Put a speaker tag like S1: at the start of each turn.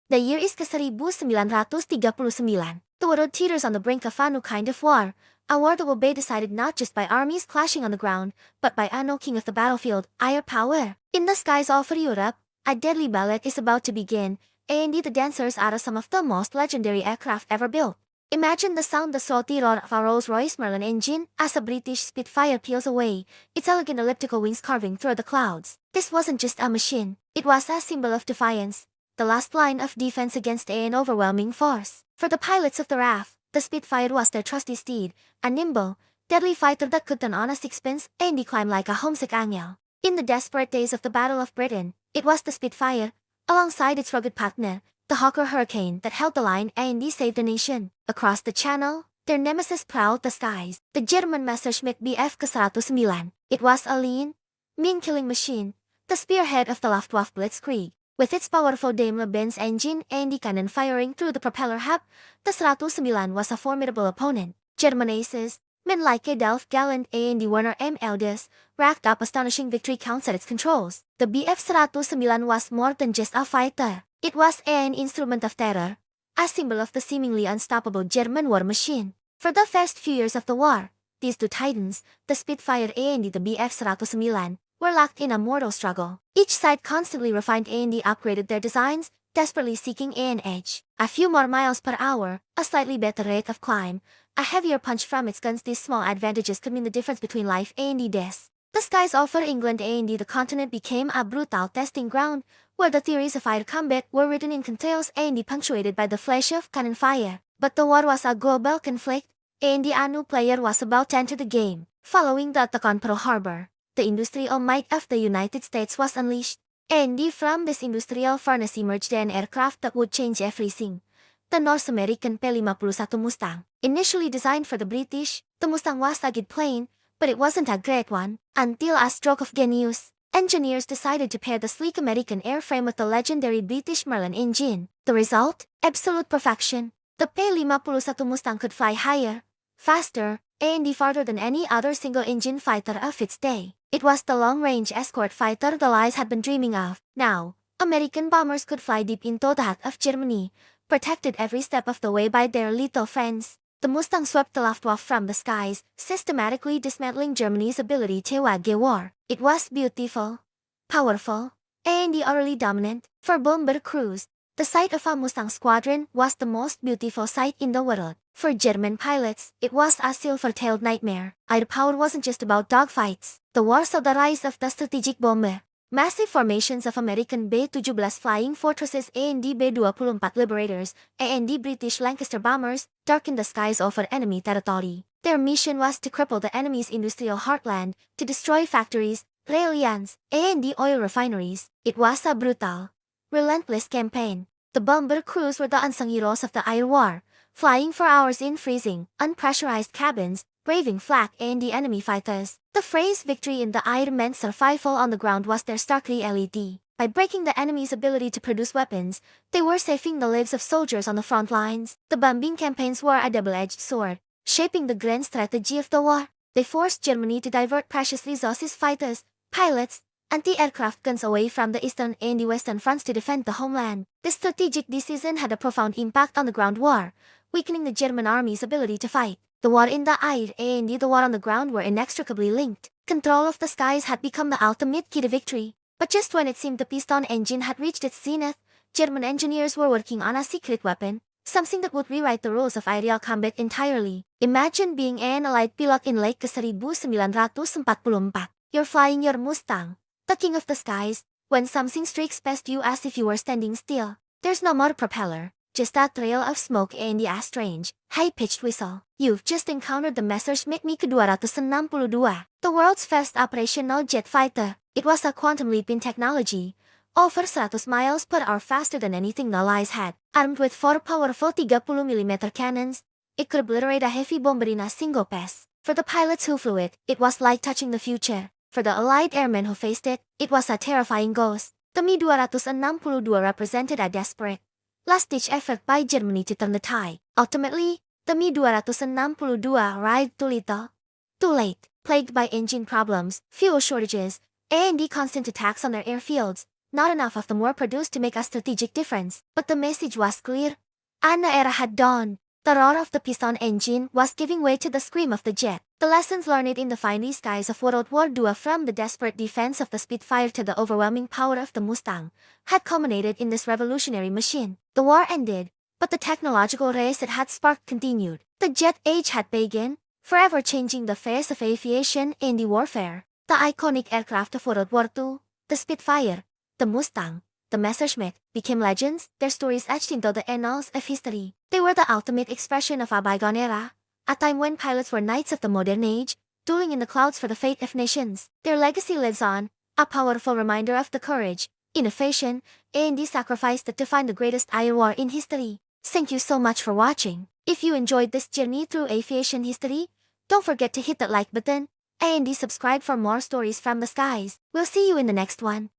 S1: The year is ke-1939. The world teeters on the brink of a new kind of war. A war that will be decided not just by armies clashing on the ground, but by a king of the battlefield, air power. In the skies over Europe, a deadly ballet is about to begin, and the dancers are some of the most legendary aircraft ever built. Imagine the sound, the salty roar of a Rolls-Royce Merlin engine as a British Spitfire peels away, its elegant elliptical wings carving through the clouds. This wasn't just a machine, it was a symbol of defiance, the last line of defense against an overwhelming force. For the pilots of the RAF, the Spitfire was their trusty steed, a nimble, deadly fighter that could turn on a sixpence and climb like a homesick angel. In the desperate days of the Battle of Britain, it was the Spitfire, alongside its rugged partner, the Hawker Hurricane, that held the line and saved the nation. Across the channel, their nemesis prowled the skies, the German Messerschmitt Bf K-109. It was a lean, mean-killing machine, the spearhead of the Luftwaffe Blitzkrieg. With its powerful Daimler-Benz engine and the cannon firing through the propeller hub, the 109 was a formidable opponent. German aces, men like Adolf Galland and Werner M. Elders, racked up astonishing victory counts at its controls. The Bf-109 was more than just a fighter. It was an instrument of terror, a symbol of the seemingly unstoppable German war machine. For the first few years of the war, these two titans, the Spitfire and the Bf-109, were locked in a mortal struggle. Each side constantly refined and upgraded their designs, desperately seeking an edge. A few more miles per hour, a slightly better rate of climb, a heavier punch from its guns. These small advantages could mean the difference between life and death. The skies over England and the continent became a brutal testing ground, where the theories of air combat were written in tales and punctuated by the flash of cannon fire. But the war was a global conflict, and a new player was about to enter the game. Following the attack on Pearl Harbor, the industrial might of the United States was unleashed, and from this industrial furnace emerged an aircraft that would change everything. The North American P-51 Mustang. Initially designed for the British, the Mustang was a good plane, but it wasn't a great one, until a stroke of genius. Engineers decided to pair the sleek American airframe with the legendary British Merlin engine. The result? Absolute perfection. The P-51 Mustang could fly higher, faster, and farther than any other single-engine fighter of its day. It was the long-range escort fighter the Allies had been dreaming of. Now, American bombers could fly deep into the heart of Germany, protected every step of the way by their lethal friends. The Mustang swept the Luftwaffe from the skies, systematically dismantling Germany's ability to wage war. It was beautiful, powerful, and utterly dominant. For bomber crews, the sight of a Mustang squadron was the most beautiful sight in the world. For German pilots, it was a silver-tailed nightmare. Air power wasn't just about dogfights. The war saw the rise of the strategic bomber. Massive formations of American B-17 flying fortresses and B-24 Liberators and British Lancaster bombers darkened the skies over enemy territory. Their mission was to cripple the enemy's industrial heartland, to destroy factories, rail lines, and oil refineries. It was a brutal, relentless campaign. The bomber crews were the unsung heroes of the air war, flying for hours in freezing, unpressurized cabins, braving flak and the enemy fighters. The phrase victory in the air meant survival on the ground was their stark reality. By breaking the enemy's ability to produce weapons, they were saving the lives of soldiers on the front lines. The bombing campaigns were a double-edged sword, shaping the grand strategy of the war. They forced Germany to divert precious resources, fighters, pilots, anti-aircraft guns away from the eastern and the western fronts to defend the homeland. This strategic decision had a profound impact on the ground war, weakening the German army's ability to fight. The war in the air and the war on the ground were inextricably linked. Control of the skies had become the ultimate key to victory. But just when it seemed the piston engine had reached its zenith, German engineers were working on a secret weapon, something that would rewrite the rules of aerial combat entirely. Imagine being an allied pilot in Lake ke-1944. You're flying your Mustang, the king of the skies, when something streaks past you as if you were standing still. There's no more propeller, just a trail of smoke and a strange, high-pitched whistle. You've just encountered the Messerschmitt Me-262, the world's first operational jet fighter. It was a quantum leap in technology, over 100 miles per hour faster than anything the Allies had. Armed with 4 powerful 30mm cannons, it could obliterate a heavy bomber in a single pass. For the pilots who flew it, it was like touching the future. For the Allied airmen who faced it, it was a terrifying ghost. The Me-262 represented a desperate, last-ditch effort by Germany to turn the tide. Ultimately, the Me-262 arrived too little, too late. Plagued by engine problems, fuel shortages, and the constant attacks on their airfields, not enough of them were produced to make a strategic difference, but the message was clear. A new era had dawned. The roar of the piston engine was giving way to the scream of the jet. The lessons learned in the fiery skies of World War II, from the desperate defense of the Spitfire to the overwhelming power of the Mustang, had culminated in this revolutionary machine. The war ended, but the technological race it had sparked continued. The jet age had begun, forever changing the face of aviation and the warfare. The iconic aircraft of World War II, the Spitfire, the Mustang, the Messerschmitt, became legends, their stories etched into the annals of history. They were the ultimate expression of a bygone era, a time when pilots were knights of the modern age, dueling in the clouds for the fate of nations. Their legacy lives on, a powerful reminder of the courage, innovation, and the sacrifice that define the greatest air war in history. Thank you so much for watching. If you enjoyed this journey through aviation history, don't forget to hit that like button and subscribe for more stories from the skies. We'll see you in the next one.